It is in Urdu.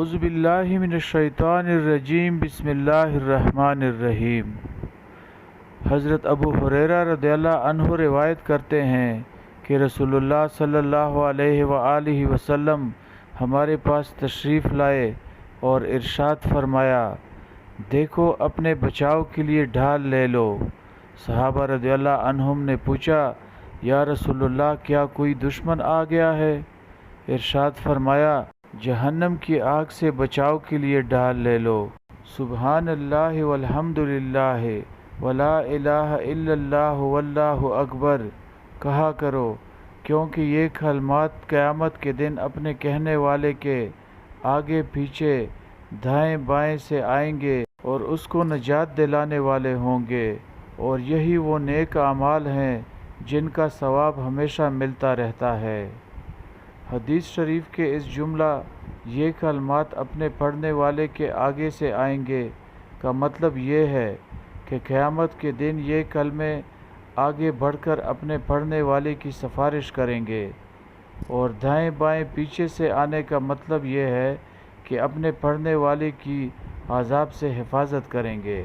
اعوذ باللہ من الشیطان الرجیم بسم اللہ الرحمن الرحیم۔ حضرت ابو ہریرہ رضی اللہ عنہ روایت کرتے ہیں کہ رسول اللہ صلی اللہ علیہ وآلہ وسلم ہمارے پاس تشریف لائے اور ارشاد فرمایا، دیکھو اپنے بچاؤ کے لیے ڈھال لے لو۔ صحابہ رضی اللہ عنہم نے پوچھا، یا رسول اللہ کیا کوئی دشمن آ گیا ہے؟ ارشاد فرمایا، جہنم کی آگ سے بچاؤ کے لیے ڈھال لے لو۔ سبحان اللہ والحمد للہ ولا الہ الا اللہ واللہ اکبر کہا کرو، کیونکہ یہ کلمات قیامت کے دن اپنے کہنے والے کے آگے پیچھے دائیں بائیں سے آئیں گے اور اس کو نجات دلانے والے ہوں گے، اور یہی وہ نیک اعمال ہیں جن کا ثواب ہمیشہ ملتا رہتا ہے۔ حدیث شریف کے اس جملہ یہ کلمات اپنے پڑھنے والے کے آگے سے آئیں گے کا مطلب یہ ہے کہ قیامت کے دن یہ کلمے آگے بڑھ کر اپنے پڑھنے والے کی سفارش کریں گے، اور دائیں بائیں پیچھے سے آنے کا مطلب یہ ہے کہ اپنے پڑھنے والے کی عذاب سے حفاظت کریں گے۔